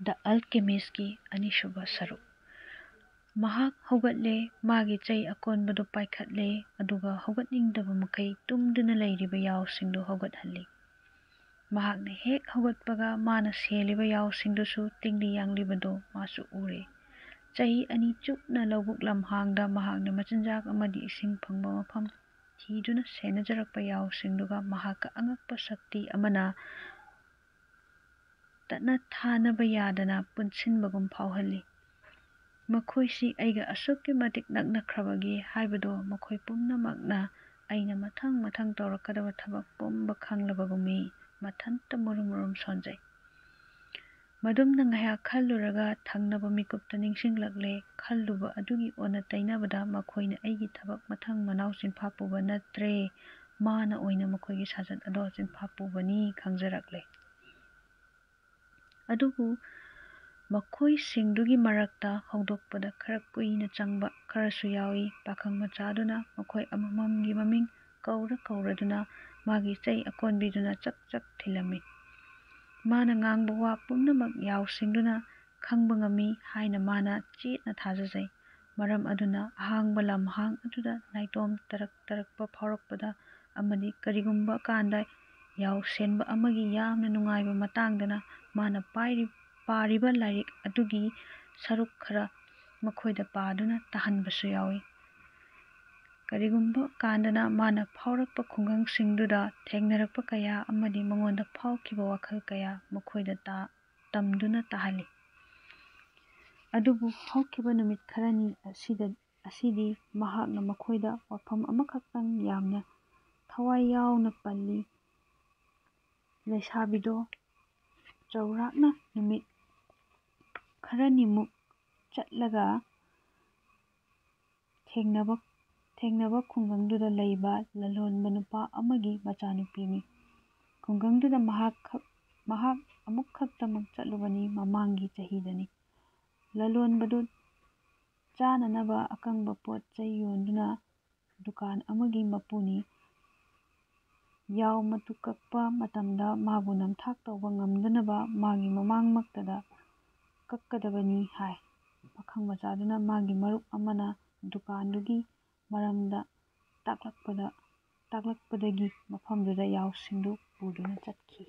ꯗ ꯑꯜꯀꯦꯃꯤꯁꯀꯤ ꯑꯅꯤꯁꯨꯕ ꯁꯔꯨꯛ꯫ ꯃꯍꯥꯛ ꯍꯧꯒꯠꯂꯦ, ꯃꯥꯒꯤ ꯆꯩ ꯑꯀꯣꯟꯕꯗꯨ ꯄꯥꯏꯈꯠꯂꯦ, ꯑꯗꯨꯒ ꯍꯧꯒꯠꯅꯤꯡꯗꯕ ꯃꯈꯩ ꯇꯨꯝꯗꯨꯅ ꯂꯩꯔꯤꯕ ꯌꯥꯎꯁꯤꯡꯗꯨ ꯍꯧꯒꯠꯍꯜꯂꯤ꯫ ꯃꯍꯥꯛꯅ ꯍꯦꯛ ꯍꯧꯒꯠꯄꯒ ꯃꯥꯅ ꯁꯦꯜꯂꯤꯕ ꯌꯥꯎꯁꯤꯡꯗꯨꯁꯨ ꯇꯤꯡꯂꯤ ꯌꯥꯡꯂꯤꯕꯗꯨ ꯃꯥꯁꯨ ꯎꯔꯦ꯫ ꯆꯍꯤ 2 ꯆꯨꯞꯅ ꯂꯧꯕꯨꯛ ꯂꯝꯍꯥꯡꯗ ꯃꯍꯥꯛꯅ ꯃꯆꯤꯟꯖꯥꯛ ꯑꯃꯗꯤ ꯏꯁꯤꯡ ꯐꯪꯕ ꯃꯐꯝ ꯊꯤꯗꯨꯅ ꯁꯦꯟꯅꯖꯔꯛꯄ ꯌꯥꯎꯁꯤꯡꯗꯨꯒ ꯃꯍꯥꯛꯀ ꯑꯉꯛꯄ ꯁꯛꯇꯤ ꯑꯃꯅ ꯇꯠꯅ-ꯊꯥꯅꯕ ꯌꯥꯗꯅ ꯄꯨꯟꯁꯤꯟꯕꯒꯨꯝ ꯐꯥꯎꯍꯜꯂꯤ꯫ ꯃꯈꯣꯏꯁꯤ ꯑꯩꯒ ꯑꯁꯨꯛꯀꯤ ꯃꯇꯤꯛ ꯅꯛꯅꯈ꯭ꯔꯕꯒꯦ ꯍꯥꯏꯕꯗꯨ ꯃꯈꯣꯏ ꯄꯨꯝꯅꯃꯛꯅ ꯑꯩꯅ ꯃꯊꯪ ꯇꯧꯔꯛꯀꯗꯕ ꯊꯕꯛ ꯄꯨꯝꯕ ꯈꯪꯂꯕꯒꯨꯝꯃꯤ ꯃꯊꯟꯇ ꯃꯨꯔꯨꯝ ꯁꯣꯟꯖꯩ꯫ ꯃꯗꯨꯝꯅ ꯉꯥꯏꯍꯥꯛ ꯈꯜꯂꯨꯔꯒ ꯊꯪꯅꯕ ꯃꯤꯀꯨꯞꯇ ꯅꯤꯡꯁꯤꯡꯂꯛꯂꯦ꯫ ꯈꯜꯂꯨꯕ ꯑꯗꯨꯒꯤ ꯑꯣꯟꯅ-ꯇꯩꯅꯕꯗ ꯃꯈꯣꯏꯅ ꯑꯩꯒꯤ ꯊꯕꯛ ꯃꯊꯪ ꯃꯅꯥꯎ ꯆꯤꯟꯐꯥ ꯄꯨꯕ ꯅꯠꯇ꯭ꯔꯦ, ꯃꯥꯅ ꯑꯣꯏꯅ ꯃꯈꯣꯏꯒꯤ ꯁꯥꯖꯠ ꯑꯗꯣ ꯆꯤꯟꯐꯥ ꯄꯨꯕꯅꯤ ꯈꯪꯖꯔꯛꯂꯦ꯫ ꯑꯗꯨꯕꯨ ꯃꯈꯣꯏꯁꯤꯡꯗꯨꯒꯤ ꯃꯔꯛꯇ ꯍꯧꯗꯣꯛꯄꯗ ꯈꯔ ꯀꯨꯏꯅ ꯆꯪꯕ ꯈꯔꯁꯨ ꯌꯥꯎꯏ꯫ ꯄꯥꯈꯪ ꯃꯆꯥꯗꯨꯅ ꯃꯈꯣꯏ ꯑꯃꯃꯝꯒꯤ ꯃꯃꯤꯡ ꯀꯧꯔꯗꯨꯅ ꯃꯥꯒꯤ ꯆꯩ ꯑꯀꯣꯟꯕꯤꯗꯨꯅ ꯆꯛ ꯊꯤꯜꯂꯝꯃꯤ꯫ ꯃꯥꯅ ꯉꯥꯡꯕ ꯋꯥ ꯄꯨꯝꯅꯃꯛ ꯌꯥꯎꯁꯤꯡꯗꯨꯅ ꯈꯪꯕ ꯉꯝꯃꯤ ꯍꯥꯏꯅ ꯃꯥꯅ ꯆꯦꯠꯅ ꯊꯥꯖꯖꯩ꯫ ꯃꯔꯝ ꯑꯗꯨꯅ ꯑꯍꯥꯡꯕ ꯂꯝꯍꯥꯡ ꯑꯗꯨꯗ ꯅꯥꯏꯇꯣꯝ ꯇꯔꯛꯄ ꯐꯥꯎꯔꯛꯄꯗ ꯑꯃꯗꯤ ꯀꯔꯤꯒꯨꯝꯕ ꯀꯥꯟꯗ ꯌꯥꯎꯁꯦꯟꯕ ꯑꯃꯒꯤ ꯌꯥꯝꯅ ꯅꯨꯡꯉꯥꯏꯕ ꯃꯇꯥꯡꯗꯅ ꯃꯥꯅ ꯄꯥꯔꯤꯕ ꯂꯥꯏꯔꯤꯛ ꯑꯗꯨꯒꯤ ꯁꯔꯨꯛ ꯈꯔ ꯃꯈꯣꯏꯗ ꯄꯥꯗꯨꯅ ꯇꯥꯍꯟꯕꯁꯨ ꯌꯥꯎꯏ꯫ ꯀꯔꯤꯒꯨꯝꯕ ꯀꯥꯟꯗꯅ ꯃꯥꯅ ꯐꯥꯎꯔꯛꯄ ꯈꯨꯡꯒꯪꯁꯤꯡꯗꯨꯗ ꯊꯦꯡꯅꯔꯛꯄ ꯀꯌꯥ ꯑꯃꯗꯤ ꯃꯉꯣꯟꯗ ꯐꯥꯎꯈꯤꯕ ꯋꯥꯈꯜ ꯀꯌꯥ ꯃꯈꯣꯏꯗ ꯇꯝꯗꯨꯅ ꯇꯥꯍꯜꯂꯤ꯫ ꯑꯗꯨꯕꯨ ꯍꯧꯈꯤꯕ ꯅꯨꯃꯤꯠ ꯈꯔꯅꯤ ꯑꯁꯤꯗꯤ ꯃꯍꯥꯛꯅ ꯃꯈꯣꯏꯗ ꯋꯥꯐꯝ ꯑꯃꯈꯛꯇꯪ ꯌꯥꯝꯅ ꯊꯋꯥꯏ ꯌꯥꯎꯅ ꯄꯜꯂꯤ꯫ ꯂꯩꯁꯥꯕꯤꯗꯣ ꯆꯥꯎꯔꯥꯛꯅ ꯅꯨꯃꯤꯠ ꯈꯔꯅꯤꯃꯨꯛ ꯆꯠꯂꯒ ꯊꯦꯡꯅꯕ ꯈꯨꯡꯒꯪꯗꯨꯗ ꯂꯩꯕ ꯂꯂꯣꯟꯕ ꯅꯨꯄꯥ ꯑꯃꯒꯤ ꯃꯆꯥꯅꯨꯄꯤꯅꯤ꯫ ꯈꯨꯡꯒꯪꯗꯨꯗ ꯃꯍꯥꯛ ꯑꯃꯨꯛꯈꯛꯇꯃꯛ ꯆꯠꯂꯨꯕꯅꯤ, ꯃꯃꯥꯡꯒꯤ ꯆꯍꯤꯗꯅꯤ꯫ ꯂꯂꯣꯟꯕꯗꯨ ꯆꯥꯅꯅꯕ ꯑꯀꯪꯕ ꯄꯣꯠ ꯆꯩ ꯌꯣꯟꯗꯨꯅ ꯗꯨꯀꯥꯟ ꯑꯃꯒꯤ ꯃꯄꯨꯅꯤ꯫ ꯌꯥꯎ ꯃꯇꯨ ꯀꯛꯄ ꯃꯇꯝꯗ ꯃꯥꯕꯨ ꯅꯝꯊꯥꯛ ꯇꯧꯕ ꯉꯝꯗꯅꯕ ꯃꯥꯒꯤ ꯃꯃꯥꯡꯃꯛꯇꯗ ꯀꯛꯀꯗꯕꯅꯤ ꯍꯥꯏ꯫ ꯄꯥꯈꯪ ꯃꯆꯥꯗꯨꯅ ꯃꯥꯒꯤ ꯃꯔꯨꯞ ꯑꯃꯅ ꯗꯨꯀꯥꯟꯗꯨꯒꯤ ꯃꯔꯝꯗ ꯇꯥꯛꯂꯛꯄꯗꯒꯤ ꯃꯐꯝꯗꯨꯗ ꯌꯥꯎꯁꯤꯡꯗꯨ ꯄꯨꯗꯨꯅ ꯆꯠꯈꯤ꯫